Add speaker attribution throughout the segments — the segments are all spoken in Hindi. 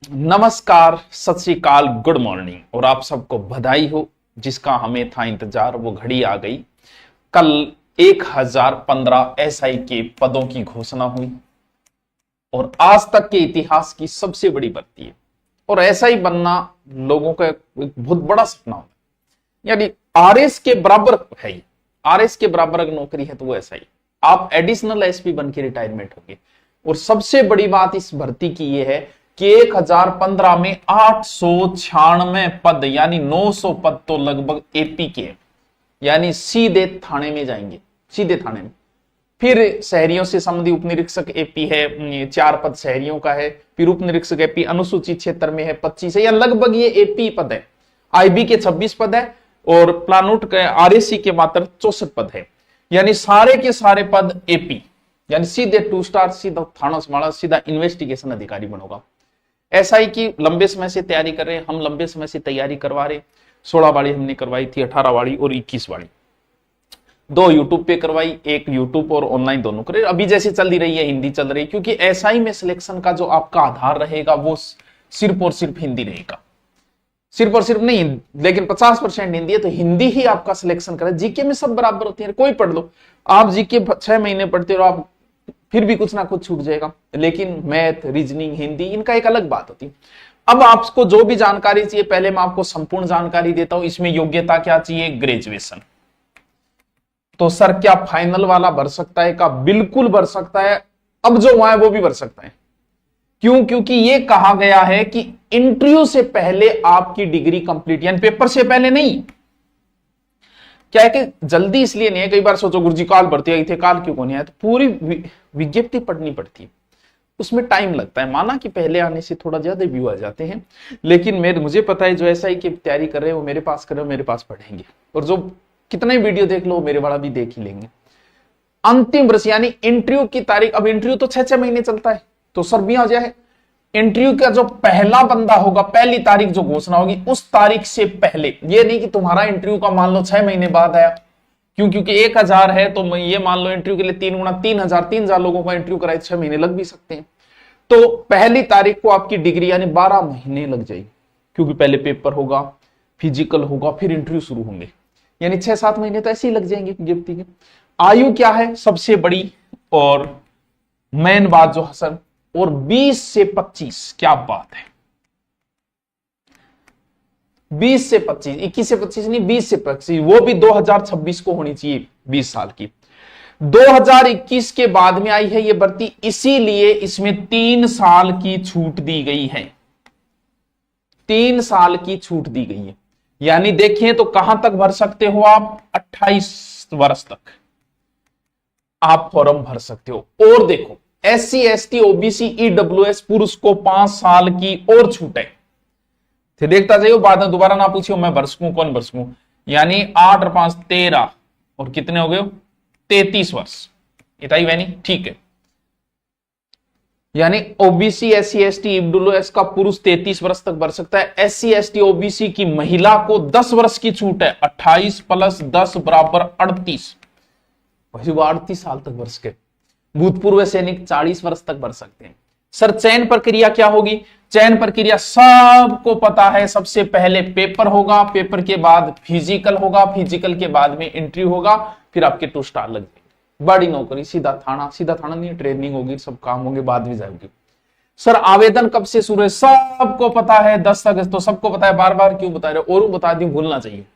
Speaker 1: नमस्कार, सत श्री अकाल, गुड मॉर्निंग और आप सबको बधाई हो। जिसका हमें था इंतजार वो घड़ी आ गई। कल 1015 एसआई के पदों की घोषणा हुई और आज तक के इतिहास की सबसे बड़ी भर्ती है। और एसआई बनना लोगों का एक बहुत बड़ा सपना होता है, यानी आरएस के बराबर है। आरएस के बराबर अगर नौकरी है तो वो एसआई, आप एडिशनल एसपी बन के रिटायरमेंट होंगे। और सबसे बड़ी बात इस भर्ती की ये है कि 1015 में 896 पद यानी 900 पद तो लगभग एपी के हैं, यानी सीधे थाने में जाएंगे, सीधे थाने में। फिर शहरियों से संबंधित उप निरीक्षक एपी है, 4 पद शहरियों का है। फिर उप निरीक्षक एपी अनुसूचित क्षेत्र में है 25 है, या लगभग ये एपी पद है। आईबी के 26 पद है और प्लानूट के आरएसी के मात्र 64 पद है, यानी सारे के सारे पद एपी, यानी सीधे 2 स्टार, सीधा थाना संभाला, सीधा इन्वेस्टिगेशन अधिकारी बनोगा। एसआई की लंबे समय से तैयारी कर रहे हैं, हम लंबे समय से तैयारी करवा रहे। 16 वाड़ी हमने करवाई थी, 18 वाड़ी और 21 वाड़ी, 2 यूट्यूब पे करवाई, एक यूट्यूब और ऑनलाइन दोनों करे। अभी जैसे चल रही है हिंदी चल रही है, क्योंकि एसआई में सिलेक्शन का जो आपका आधार रहेगा वो सिर्फ और सिर्फ हिंदी रहेगा। सिर्फ और सिर्फ नहीं, लेकिन 50% हिंदी है, तो हिंदी ही आपका सिलेक्शन करे। जीके में सब बराबर होती है, कोई पढ़ लो आप, जीके 6 महीने पढ़ते हो आप, फिर भी कुछ ना कुछ छूट जाएगा। लेकिन मैथ, रीजनिंग, हिंदी, इनका एक अलग बात होती है। अब आपको जो भी जानकारी चाहिए, पहले मैं आपको संपूर्ण जानकारी देता हूं। इसमें योग्यता क्या चाहिए? ग्रेजुएशन। तो सर क्या फाइनल वाला भर सकता है? का बिल्कुल भर सकता है, अब जो वहां है वो भी भर सकता है। क्यों? क्योंकि ये कहा गया है कि इंटरव्यू से पहले आपकी डिग्री कंप्लीट, यानी पेपर से पहले नहीं। क्या है कि जल्दी इसलिए नहीं है, कई बार सोचो गुरुजी काल भर्ती आई थे, काल क्यों को नहीं आया, तो पूरी विज्ञप्ति पढ़नी पड़ती है, उसमें टाइम लगता है। माना कि पहले आने से थोड़ा ज्यादा व्यू आ जाते हैं, लेकिन मुझे पता है जो एसआई की तैयारी कर रहे हैं वो मेरे पास कर रहे हो, मेरे पास पढ़ेंगे, और जो कितना ही वीडियो देख लो मेरे वाला भी देख ही लेंगे। अंतिम वर्ष यानी इंटरव्यू की तारीख, अब इंटरव्यू तो 6 महीने चलता है, तो सर भी आ जाए। इंटरव्यू का जो पहला बंदा होगा, पहली तारीख जो घोषणा होगी उस तारीख से पहले, ये नहीं कि तुम्हारा इंटरव्यू का मान लो 6 महीने बाद आया, क्योंकि 1000 है तो ये मान लो इंटरव्यू के लिए 3 गुना 3000 लोगों का इंटरव्यू कराए, 6 महीने लग भी सकते हैं। तो पहली तारीख को आपकी डिग्री यानी 12 महीने लग जाएगी, क्योंकि पहले पेपर होगा, फिजिकल होगा, फिर इंटरव्यू शुरू होंगे, यानी 6-7 महीने तो ऐसे ही लग जाएंगे गिफ्टी के। आयु क्या है सबसे बड़ी और मेन बात जो हसन, और 20 से 25, क्या बात है, 20 से 25, 21 से 25 नहीं, 20 से 25, वो भी 2026 को होनी चाहिए, 20 साल की। 2021 के बाद में आई है ये भर्ती, इसीलिए इसमें 3 साल की छूट दी गई है, 3 साल की छूट दी गई है। यानी देखिए तो कहां तक भर सकते हो आप? 28 वर्ष तक आप फॉर्म भर सकते हो। और देखो SC ST OBC EWS पुरुष को 5 साल की और छूट है। फिर देखता जाइए, बाद में दोबारा ना पूछियो मैं भर सकूं, कौन भर सकूं, यानी 8 और 5 13 और कितने हो गए? 33 वर्ष, इताई वैनी, ठीक है। यानी OBC SC ST EWS का पुरुष 33 वर्ष तक भर सकता है। SC ST OBC की महिला को 10 वर्ष की छूट है, 28 + 10 = 38, वो 38 साल तक भर सके। भूतपूर्व सैनिक 40 वर्ष तक भर सकते हैं। सर चयन प्रक्रिया क्या होगी? चयन प्रक्रिया सबको पता है, सबसे पहले पेपर होगा, पेपर के बाद फिजिकल होगा, फिजिकल के बाद में इंटरव्यू होगा, फिर आपके 2 स्टार लग जाएंगे, बड़ी नौकरी, सीधा थाना, सीधा थाना नहीं, ट्रेनिंग होगी, सब काम होंगे, बाद में जाएगी। सर आवेदन कब से शुरू है? सबको पता है, 10 अगस्त, तो सबको पता है, बार बार क्यों बता रहे हो, और बता दी, भूलना चाहिए।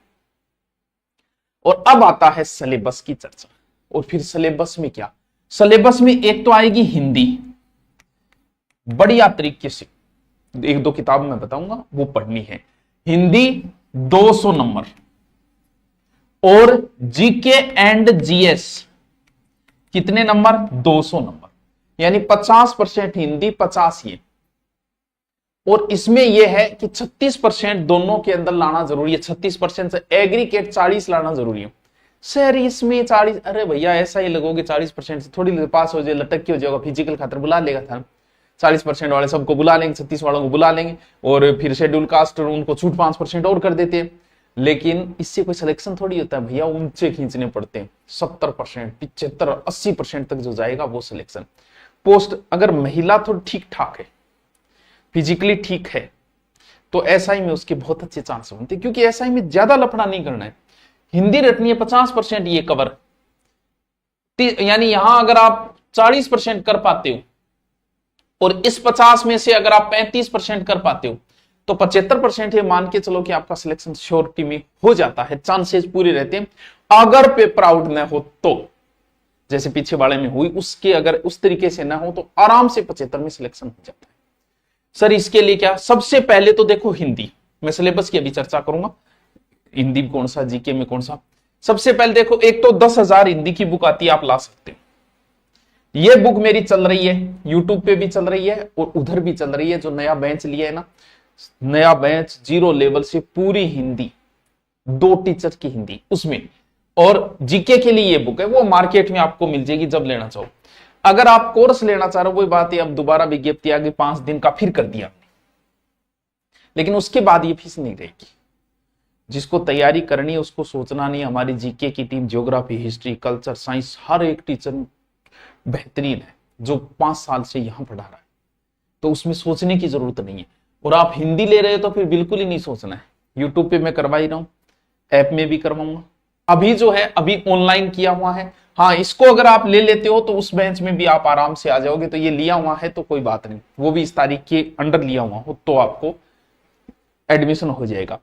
Speaker 1: और अब आता है सिलेबस की चर्चा। और फिर सिलेबस में क्या? सिलेबस में एक तो आएगी हिंदी, बढ़िया तरीके से 1-2 किताब मैं बताऊंगा वो पढ़नी है। हिंदी 200 नंबर, और जीके एंड जीएस कितने नंबर? 200 नंबर, यानी 50% हिंदी, 50 ये। और इसमें यह है कि 36% दोनों के अंदर लाना जरूरी है, 36% से एग्रीगेट 40 लाना जरूरी है। सर इसमें 40, अरे भैया ऐसा ही लगोगे 40% से थोड़ी पास हो जाए, लटक के हो जाएगा, फिजिकल खातर बुला लेगा था, 40% वाले सबको बुला लेंगे, 36 वालों को बुला लेंगे, और फिर शेड्यूल कास्ट उनको छूट 5% और कर देते हैं। लेकिन इससे कोई सिलेक्शन थोड़ी होता है भैया, ऊंचे खींचने पड़ते हैं, 70%, 75%, 80% तक जो जाएगा वो सिलेक्शन। पोस्ट अगर महिला तो ठीक ठाक है, फिजिकली ठीक है, तो एसआई में उसके बहुत अच्छे चांस बनते हैं, क्योंकि एसआई में ज्यादा लफड़ा नहीं करना है। हिंदी रटनी है 50% ये कवर, यानी यहां अगर आप 40% कर पाते हो और इस 50 में से अगर आप 35% कर पाते हो तो 75% ये मान के चलो कि आपका सिलेक्शन श्योरिटी में हो जाता है, चांसेस पूरे रहते हैं। अगर पेपर आउट न हो तो, जैसे पीछे वाले में हुई, उसके अगर उस तरीके से ना हो तो आराम से 75 में सिलेक्शन हो जाता है। सर इसके लिए क्या, सबसे पहले तो देखो हिंदी, मैं सिलेबस की अभी चर्चा करूंगा, हिंदी कौन सा, जीके में कौन सा। सबसे पहले देखो, एक तो 10,000 हिंदी की बुक आती है, आप ला सकते हो। ये बुक मेरी चल रही है, यूट्यूब पे भी चल रही है और उधर भी चल रही है। जो नया बेंच लिया है ना, नया बेंच 0 लेवल से पूरी हिंदी, 2 टीचर की हिंदी उसमें, और जीके के लिए ये बुक है, वो मार्केट में आपको मिल जाएगी जब लेना चाहो। अगर आप कोर्स लेना चाह रहे हो, वही बात है, अब दोबारा विज्ञप्ति आ गई 5 दिन का, फिर कर दिया, लेकिन उसके बाद ये फीस नहीं रहेगी। जिसको तैयारी करनी है उसको सोचना नहीं। हमारी जीके की team geography, history, culture, science, हर एक टीचर बेहतरीन है जो 5 साल से यहां पढ़ा रहा है, तो उसमें सोचने की जरूरत नहीं है। और आप हिंदी ले रहे हो तो फिर बिल्कुल ही नहीं सोचना है। यूट्यूब पे मैं करवा ही रहा हूं, ऐप में भी करवाऊंगा, अभी जो है अभी ऑनलाइन किया हुआ है। हाँ, इसको अगर आप ले लेते हो तो उस बेंच में भी आप आराम से आ जाओगे। तो ये लिया हुआ है तो कोई बात नहीं, वो भी इस तारीख के अंडर लिया हुआ हो तो आपको एडमिशन हो जाएगा।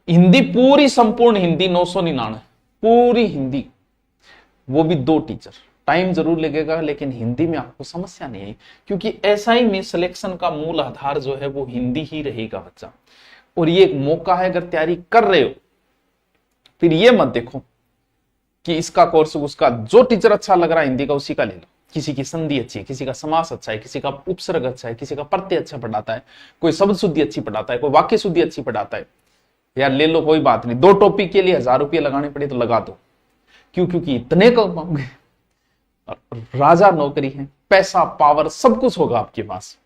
Speaker 1: हिंदी पूरी संपूर्ण हिंदी 999 पूरी हिंदी, वो भी 2 टीचर। टाइम जरूर लगेगा लेकिन हिंदी में आपको समस्या नहीं है, क्योंकि एसआई में सिलेक्शन का मूल आधार जो है वो हिंदी ही रहेगा बच्चा। और ये एक मौका है, अगर तैयारी कर रहे हो फिर ये मत देखो कि इसका कोर्स उसका, जो टीचर अच्छा लग रहा है हिंदी का उसी का ले लो। किसी की संधि अच्छी है, किसी का समास अच्छा है, किसी का उपसर्ग अच्छा है, किसी का प्रत्यय अच्छा पढ़ाता है, कोई शब्द शुद्धि अच्छी पढ़ाता है, कोई वाक्य शुद्धि अच्छी पढ़ाता है, यार ले लो, कोई बात नहीं। 2 टॉपिक के लिए 1000 रुपये लगाने पड़े तो लगा दो। क्यों? क्योंकि इतने कमाओगे, राजा नौकरी है, पैसा, पावर, सब कुछ होगा आपके पास,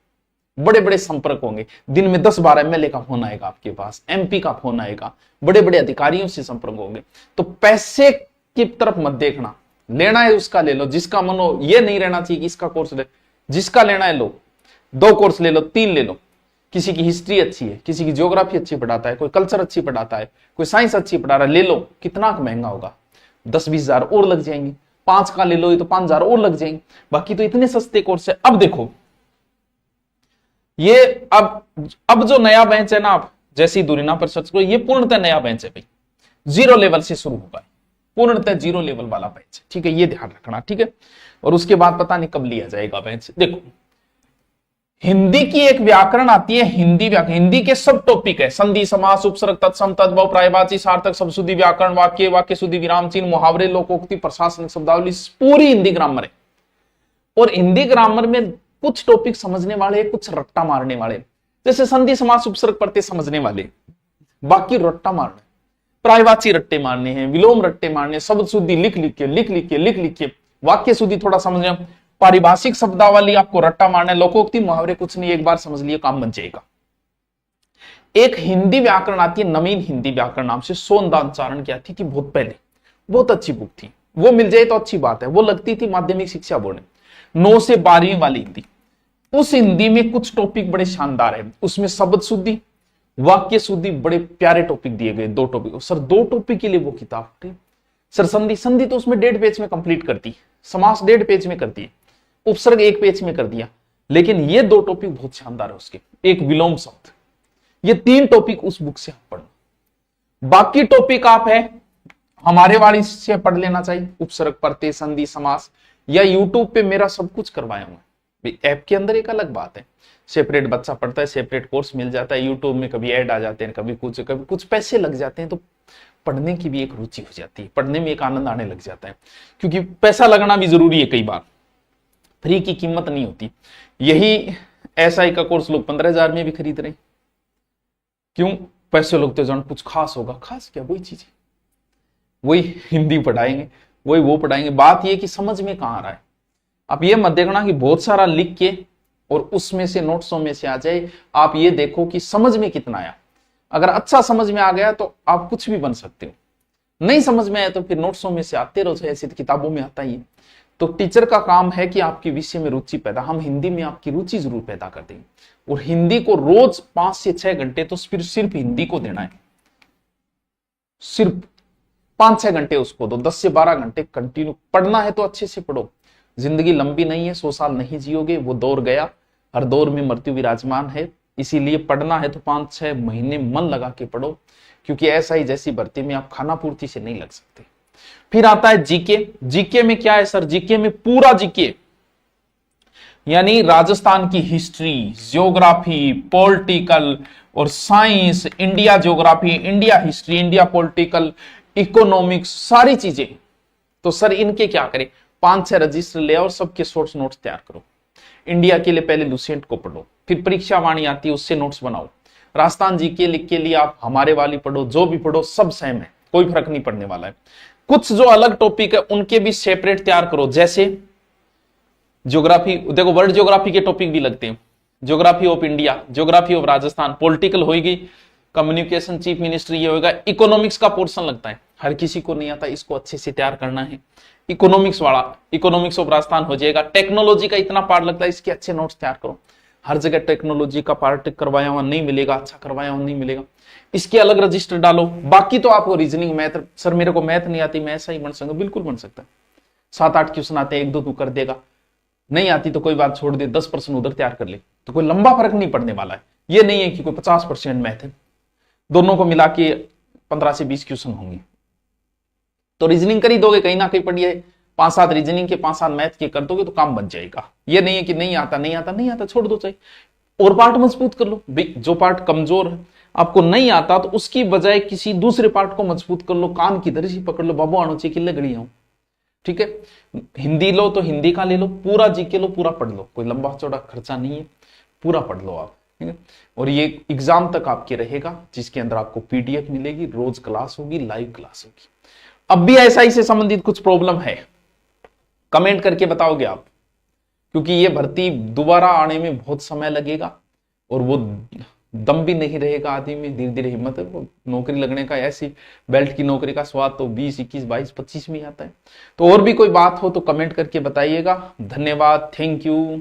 Speaker 1: बड़े बड़े संपर्क होंगे, दिन में 10-12 एमएलए का फोन आएगा आपके पास, एमपी का फोन आएगा, बड़े बड़े अधिकारियों से संपर्क होंगे। तो पैसे की तरफ मत देखना, लेना है उसका ले लो, जिसका मन हो। ये नहीं रहना चाहिए कि इसका कोर्स ले, जिसका लेना है लो, 2 कोर्स ले लो, 3 ले लो। किसी की हिस्ट्री अच्छी है, किसी की ज्योग्राफी अच्छी पढ़ाता है, कोई कल्चर अच्छी पढ़ाता है, कोई साइंस अच्छी पढ़ा रहा है, ले लो। कितना महंगा होगा, 10-20 हजार और लग जाएंगे। 5 का ले लो तो 5 हजार और लग जाएंगे। बाकी तो इतने सस्ते कोर्स है। अब देखो ये, अब जो नया बेंच है ना, आप जैसी दूरी ना पर सर्च करो, ये पूर्णतः नया बेंच है भाई, 0 लेवल से शुरू होगा, पूर्णतः 0 लेवल वाला बेंच, ठीक है, ये ध्यान रखना, ठीक है। और उसके बाद पता नहीं कब लिया जाएगा बेंच। देखो हिंदी की एक व्याकरण आती है, हिंदी व्याकरण, हिंदी के सब टॉपिक है, संधि, समास, उपसर्ग, तत्सम, तद्भव, पर्यायवाची, सार्थक, शब्दशुद्धि, व्याकरण, वाक्य, वाक्य शुद्धि, विराम चिन्ह, मुहावरे, लोकोक्ति, प्रशासनिक शब्दावली, पूरी हिंदी ग्रामर है। और हिंदी ग्रामर में कुछ टॉपिक समझने वाले, कुछ रट्टा मारने वाले, जैसे संधि, समास, उपसर्ग, प्रत्यय समझने वाले, बाकी रट्टा मारने, पर्यायवाची रट्टे मारने हैं, विलोम रट्टे मारने, शब्द शुद्धि लिख लिख के, वाक्य शुद्धि थोड़ा समझने, पारिभाषिक शब्दावली आपको रट्टा मारना है, लोकोक्ति, मुहावरे कुछ नहीं, एक बार समझ लिए काम बन जाएगा। एक हिंदी व्याकरण आती है, नवीन हिंदी व्याकरण नाम से, सोनदानचारण की आती थी बहुत पहले, बहुत अच्छी बुक थी, वो मिल जाए तो अच्छी बात है। वो लगती थी माध्यमिक शिक्षा बोर्ड में, 9 से 12वीं वाली हिंदी। उस हिंदी में कुछ टॉपिक बड़े शानदार है, उसमें शब्द शुद्धि, वाक्य शुद्धि, बड़े प्यारे टॉपिक दिए गए, 2 टॉपिक। सर 2 टॉपिक के लिए वो किताब, सर संधि तो उसमें 1.5 पेज में कंप्लीट करती, समास 1.5 पेज में करती है, उपसर्ग 1 पेज में कर दिया। लेकिन ये 2 टॉपिक बहुत शानदार है उसके, एक विलोम शब्द, ये 3 टॉपिक उस बुक से आप पढ़ना। बाकी टॉपिक आप है हमारे वाली से पढ़ लेना चाहिए, उपसर्ग, प्रत्यय, संधि, समास, या यूट्यूब पे मेरा सब कुछ करवाया हुआ है। ऐप के अंदर एक अलग बात है, सेपरेट बच्चा पढ़ता है, सेपरेट कोर्स मिल जाता है। यूट्यूब में कभी ऐड आ जाते हैं, कभी कुछ पैसे लग जाते हैं, तो पढ़ने की भी एक रुचि हो जाती है, पढ़ने में एक आनंद आने लग जाता है, क्योंकि पैसा लगना भी जरूरी है। कई बार फ्री की कीमत नहीं होती। यही एसआई का कोर्स लोग 15,000 में भी खरीद रहे हैं। क्यों? पैसे लगते जान कुछ खास होगा, खास क्या, वही चीज, वही हिंदी पढ़ाएंगे, वही वो पढ़ाएंगे। बात ये कि समझ में कहां आ रहा है। आप ये मत देखना कि बहुत सारा लिख के और उसमें से नोट्सों में से आ जाए, आप ये देखो कि समझ में कितना आया। अगर अच्छा समझ में आ गया तो आप कुछ भी बन सकते हो, नहीं समझ में आया तो फिर नोट्सों में से आते रहो, ऐसी किताबों में आता ही है। तो टीचर का काम है कि आपकी विषय में रुचि पैदा, हम हिंदी में आपकी रुचि जरूर पैदा कर देंगे। और हिंदी को रोज 5 से 6 घंटे तो सिर्फ हिंदी को देना है, सिर्फ 5-6 घंटे उसको दो, 10 से 12 घंटे कंटिन्यू पढ़ना है तो अच्छे से पढ़ो। जिंदगी लंबी नहीं है, 100 साल नहीं जियोगे, वो दौर गया, हर दौर में मृत्यु विराजमान है। इसीलिए पढ़ना है तो 5-6 महीने मन लगा के पढ़ो, क्योंकि ऐसा ही जैसी भर्ती में आप खाना पूर्ति से नहीं लग सकते। फिर आता है जीके। जीके में क्या है सर? जीके में पूरा जीके यानी राजस्थान की हिस्ट्री, ज्योग्राफी, पॉलिटिकल और science, India geography, India history, India political, economics, सारी चीजें। तो सर इनके क्या करें? 5-6 रजिस्टर ले और सबके शॉर्ट्स नोट्स तैयार करो। इंडिया के लिए पहले लुसेंट को पढ़ो, फिर परीक्षा वाणी आती है उससे नोट्स बनाओ। राजस्थान जी के लिए आप हमारे वाली पढ़ो, जो भी पढ़ो सब सेम है, कोई फर्क नहीं पड़ने वाला है। कुछ जो अलग टॉपिक है उनके भी सेपरेट तैयार करो, जैसे ज्योग्राफी, देखो वर्ल्ड ज्योग्राफी के टॉपिक भी लगते हैं, geography of India, geography of Rajasthan, political होगी, कम्युनिकेशन चीफ मिनिस्ट्री ये होगा, इकोनॉमिक्स का पोर्शन लगता है, हर किसी को नहीं आता, इसको अच्छे से तैयार करना है। इकोनॉमिक्स वाला, इकोनॉमिक्स ऑफ राजस्थान हो जाएगा। टेक्नोलॉजी का इतना पार्ट लगता है, इसके अच्छे नोट्स तैयार करो। हर जगह टेक्नोलॉजी का पार्ट करवाया हुआ नहीं मिलेगा, अच्छा करवाया हुआ नहीं मिलेगा, इसके अलग रजिस्टर डालो। बाकी तो आपको रीजनिंग, मैथ, सर मेरे को मैथ नहीं आती, मैं ऐसा ही बन सकता, बिल्कुल बन सकता है। 7-8 क्वेश्चन आते हैं, 1-2 तू कर देगा, नहीं आती तो कोई बात छोड़ दे, 10% उधर तैयार कर ले, तो कोई लंबा फर्क नहीं पड़ने वाला है। ये नहीं है कि कोई 50% मैथ है, दोनों को मिला के 15 से 20 क्वेश्चन होंगे, तो रीजनिंग कर ही दोगे, कहीं ना कहीं पढ़िए 5-7 रीजनिंग के, 5-7 मैथ के कर दोगे तो काम बन जाएगा। ये नहीं है कि नहीं आता नहीं आता नहीं आता, छोड़ दो, चाहिए और पार्ट मजबूत कर लो। जो पार्ट कमजोर है, आपको नहीं आता, तो उसकी बजाय किसी दूसरे पार्ट को मजबूत कर लो, कान की दर्जी पकड़ लो, बाबू आनो चाहिए किले गड़ी हूं, ठीक है। हिंदी लो तो हिंदी का ले लो, पूरा जीके लो, पूरा पढ़ लो, कोई लंबा चौड़ा खर्चा नहीं है, पूरा पढ़ लो आप, ठीक है। और ये एग्जाम तक आपके रहेगा, जिसके अंदर आपको पीडीएफ मिलेगी, रोज क्लास होगी, लाइव क्लास होगी। अब भी एसआई से संबंधित कुछ प्रॉब्लम है, कमेंट करके बताओगे आप, क्योंकि ये भर्ती दोबारा आने में बहुत समय लगेगा और वो दम भी नहीं रहेगा आदमी में, धीरे धीरे हिम्मत है। वो नौकरी लगने का, ऐसी बेल्ट की नौकरी का स्वाद तो 20, 21, 22, 25 में आता है। तो और भी कोई बात हो तो कमेंट करके बताइएगा। धन्यवाद, थैंक यू।